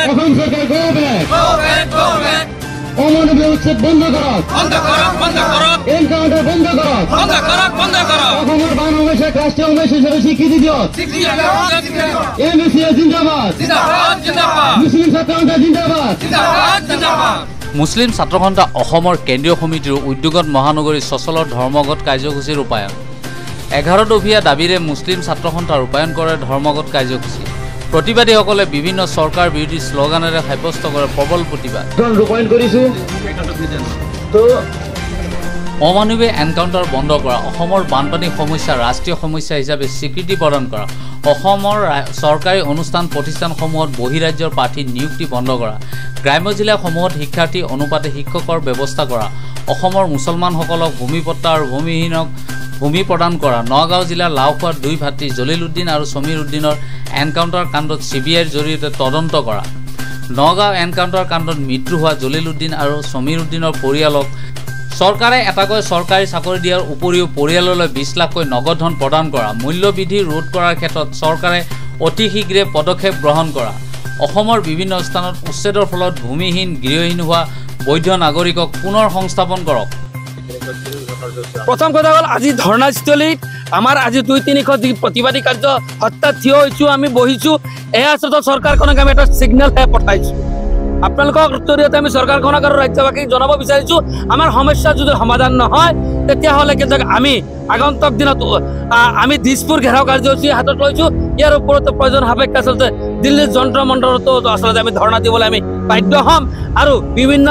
অসম সরকার অমানবীয় উচ্ছেদ বন্ধ করক, এনকাউন্টার বন্ধ করক, অসমের বাংলাদেশের রাষ্ট্রীয় উমেশ হিসেবে স্বীকৃতি দিয়ক, এমএসিএ জিন্দাবাদ, মুসলিম ছাত্র সন্থা জিন্দাবাদ। মুছলিম ছাত্ৰ সন্থা অসমৰ কেন্দ্ৰীয় সমিতিৰ উদ্যোগত মহানগৰী সচলৰ ধৰ্মঘট কাৰ্যসূচী ৰূপায়ণ। 11 দফীয়া দাবীৰে মুছলিম ছাত্ৰ সন্থা ৰূপায়ণ কৰে ধৰ্মঘট কাৰ্যসূচী। প্ৰতিবাদীসকলে বিভিন্ন চৰকাৰ বিৰোধী শ্লোগানেৰে সাব্যস্ত কৰে প্ৰবল প্ৰতিবাদ। অমানৱীয় এনকাউণ্টাৰ বন্ধ কৰা, অসমৰ বানপানী সমস্যা ৰাষ্ট্ৰীয় সমস্যা হিচাপে স্বীকৃতি প্ৰদান কৰা, অসমৰ চৰকাৰী অনুষ্ঠান প্ৰতিষ্ঠানসমূহত বহিৰাজ্যৰ প্ৰাৰ্থী নিযুক্তি বন্ধ কৰা, গ্ৰাম্য জিলাসমূহত শিক্ষাৰ্থী অনুপাতে শিক্ষকৰ ব্যৱস্থা কৰা, অসমৰ মুছলমানসকলক ভূমিপট্টা আৰু ভূমিহীনক ভূমি প্ৰদান কৰা, নগাঁও জিলাৰ লাওখোৱাৰ 2 ভাতৃ জলিল উদ্দিন আৰু সমীৰ উদ্দিনৰ এনকাউণ্টাৰ কাণ্ডত CBIৰ জৰিয়তে তদন্ত কৰা, নগাঁও এনকাউণ্টাৰ কাণ্ডত মৃত্যু হোৱা জলিল উদ্দিন আৰু সমীৰ উদ্দিনৰ পৰিয়ালক চৰকাৰে এটাকৈ চৰকাৰী চাকৰি দিয়াৰ উপৰিও পৰিয়াললৈ 20 লাখকৈ নগদ ধন প্ৰদান কৰা, মূল্যবৃদ্ধি ৰোধ কৰাৰ ক্ষেত্ৰত চৰকাৰে অতি শীঘ্ৰে পদক্ষেপ গ্ৰহণ কৰা, অসমৰ বিভিন্ন স্থানত উচ্ছেদৰ ফলত ভূমিহীন গৃহহীন হোৱা বৈধ নাগৰিকক পুনৰ সংস্থাপন কৰক। প্ৰথম কথা হ'ল আজি ধৰ্ণাস্থলীত আমাৰ আজি 2-3শ যি প্ৰতিবাদী কাৰ্য হঠাৎ থিয় হৈছোঁ, আমি বহিছোঁ, এয়া আচলতে চৰকাৰখনক আমি এটা ছিগনেলহে পঠাইছোঁ। আপোনালোকৰ জৰিয়তে আমি চৰকাৰখনক আৰু ৰাজ্যবাসীক জনাব বিচাৰিছোঁ, আমাৰ সমস্যা যদি সমাধান নহয় তেতিয়াহ'লে কিন্তু আমি আগন্তুক দিনত আমি দিছপুৰ ঘেৰাও কাৰ্যসূচী হাতত লৈছোঁ। ইয়াৰ ওপৰতো প্ৰয়োজন সাপেক্ষে আচলতে দিল্লীৰ যন্ত্ৰ মন্ত্ৰতো আচলতে আমি ধৰ্ণা দিবলৈ আমি বাধ্য হ'ম আৰু বিভিন্ন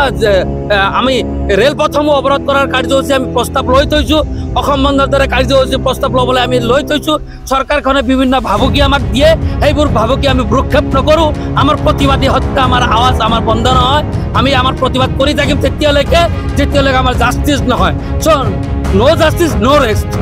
আমি ৰেলপথসমূহ অৱৰোধ কৰাৰ কাৰ্যসূচী আমি প্ৰস্তাৱ লৈ থৈছোঁ। অসম বন্ধৰ দৰে কাৰ্যসূচী প্ৰস্তাৱ ল'বলৈ আমি লৈ থৈছোঁ। চৰকাৰখনে বিভিন্ন ভাবুকি আমাক দিয়ে, সেইবোৰ ভাবুকি আমি ভ্ৰক্ষেপ নকৰোঁ। আমাৰ প্ৰতিবাদী হত্যা আমাৰ আৱাজ আমাৰ বন্ধ নহয়, আমি আমাৰ প্ৰতিবাদ কৰি থাকিম যেতিয়ালৈকে আমাৰ জাষ্টিছ নহয়। চ' নো জাষ্টিছ নো ৰেষ্ট।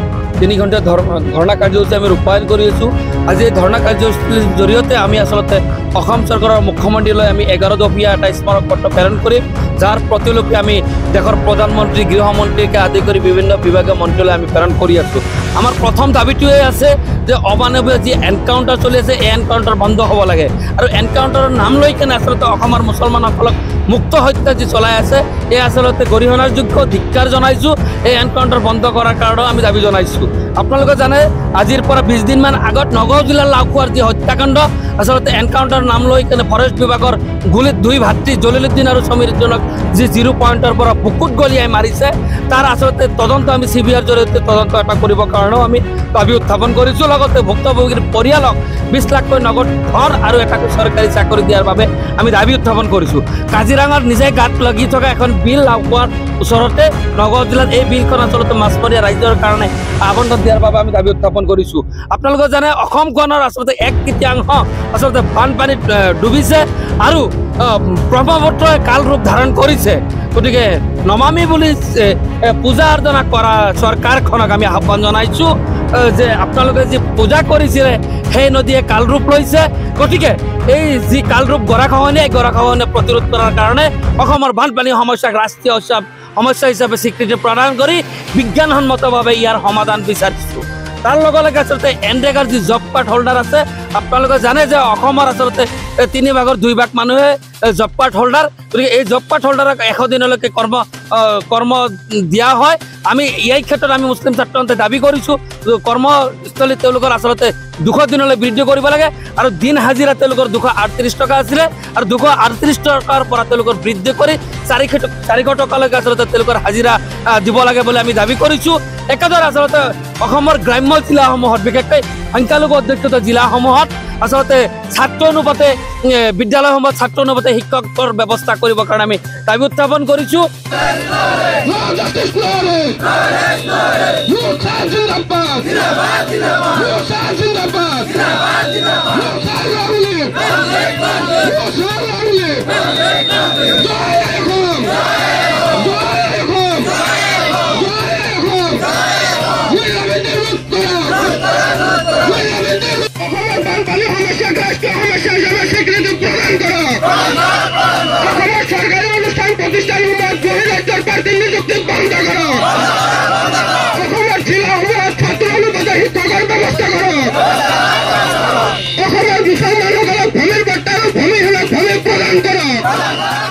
3 ঘণ্টা ধৰ্ণা কাৰ্যসূচী আমি ৰূপায়ণ কৰি আছোঁ। আজি এই ধৰ্ণা কাৰ্যসূচীৰ জৰিয়তে আমি আচলতে অসম চৰকাৰৰ মুখ্যমন্ত্ৰীলৈ আমি 11 দফীয়া এটা স্মাৰক পত্ৰ প্ৰেৰণ কৰিম, যাৰ প্ৰতিলিপি আমি দেশৰ প্ৰধানমন্ত্ৰী গৃহমন্ত্ৰীকে আদি কৰি বিভিন্ন বিভাগীয় মন্ত্ৰীলৈ আমি প্ৰেৰণ কৰি আছোঁ। আমাৰ প্ৰথম দাবীটোৱে আছে যে অমানৱীয় যি এনকাউণ্টাৰ চলি আছে এই এনকাউণ্টাৰ বন্ধ হ'ব লাগে আৰু এনকাউণ্টাৰৰ নাম লৈ কেনে আচলতে অসমৰ মুছলমানসকলক মুক্ত হত্যা যি চলাই আছে এই আচলতে গৰিহণাৰ যোগ্য ধিক্কাৰ জনাইছোঁ। এই এনকাউণ্টাৰ বন্ধ কৰাৰ কাৰণেও আমি দাবী জনাইছোঁ। আপোনালোকে জানে আজিৰ পৰা 20 দিনমান আগত নগাঁও জিলাৰ লাওখোৱাৰ যি হত্যাকাণ্ড আচলতে এনকাউণ্টাৰ নাম লৈ কেনে ফৰেষ্ট বিভাগৰ গুলীত 2 ভাতৃ জলিল উদ্দিন আৰু সমীৰ উদ্দিনক যি 0 পইণ্টৰ পৰা বুকুত গলিয়াই মাৰিছে তাৰ আচলতে তদন্ত আমি CBIৰ জৰিয়তে তদন্ত এটা কৰিবৰ কাৰণেও আমি দাবী উত্থাপন কৰিছোঁ। লগতে ভুক্তভোগীৰ পৰিয়ালক 20 লাখকৈ নগদ ধন আৰু এটাকৈ চৰকাৰী চাকৰি দিয়াৰ বাবে আমি দাবী উত্থাপন কৰিছোঁ। কাজিৰঙাৰ নিজে গাত লাগি থকা এখন বিল লাওখোৱাৰ ওচৰতে নগাঁও জিলাত এই বিলখন আচলতে মাছমৰীয়া ৰাইজৰ কাৰণে আবণ্টন দিয়াৰ বাবে আমি দাবী উত্থাপন কৰিছোঁ। আপোনালোকে জানে অসমখনৰ আচলতে 1/3 আচলতে বানপানীত ডুবিছে আৰু ব্ৰহ্মপুত্ৰই কাল ৰূপ ধাৰণ কৰিছে। গতিকে নমামি বুলি পূজা অৰ্চনা কৰা চৰকাৰখনক আমি আহ্বান জনাইছোঁ যে আপোনালোকে যি পূজা কৰিছিলে সেই নদীয়ে কাল ৰূপ লৈছে। গতিকে এই যি কাল ৰূপ গৰাখহনীয়া, এই গৰাখহনীয়া প্ৰতিৰোধ কৰাৰ কাৰণে অসমৰ বানপানী সমস্যাক ৰাষ্ট্ৰীয় সমস্যা হিচাপে স্বীকৃতি প্ৰদান কৰি বিজ্ঞানসন্মতভাৱে ইয়াৰ সমাধান বিচাৰিছোঁ। তাৰ লগে লগে আচলতে এনৰেগাৰ যি জব কাৰ্ড হোল্ডাৰ আছে, আপোনালোকে জানে যে অসমৰ আচলতে 3 ভাগৰ 2 ভাগ মানুহে জব কাৰ্ড হোল্ডাৰ। গতিকে এই জব কাৰ্ড হোল্ডাৰক 100 দিনলৈকে কৰ্ম দিয়া হয়। আমি এই ক্ষেত্ৰত আমি মুছলিম ছাত্ৰ সন্থাই দাবী কৰিছোঁ কৰ্মস্থলীত তেওঁলোকৰ আচলতে 200 দিনলৈ বৃদ্ধি কৰিব লাগে আৰু দিন হাজিৰা তেওঁলোকৰ 238 টকা আছিলে আৰু 238 টকাৰ পৰা তেওঁলোকৰ বৃদ্ধি কৰি 400 টকালৈকে আচলতে তেওঁলোকৰ হাজিৰা দিব লাগে বুলি আমি দাবী কৰিছোঁ। একেদৰে আচলতে অসমৰ গ্ৰাম্য জিলাসমূহত বিশেষকৈ সংখ্যালঘু অধ্যুষিত জিলাসমূহত আচলতে ছাত্ৰ অনুপাতে বিদ্যালয়সমূহত ছাত্ৰ অনুপাতে শিক্ষকৰ ব্যৱস্থা কৰিবৰ কাৰণে আমি দাবী উত্থাপন কৰিছোঁ। সৰকাৰি অনুষ্ঠান প্ৰতিষ্ঠানসমূহত বহিৰাজ্যেৰ প্ৰাৰ্থী নিযুক্তি বন্ধ কৰো। অসমেৰ জেলাসমূহত ছাত্ৰ অনুপাতে শিক্ষকেৰ ব্যবস্থা কৰো। অসমেৰ মুসলমানসকলক ভূমিৰ বৰ্তা আৰু ভূমি প্ৰদান কৰক।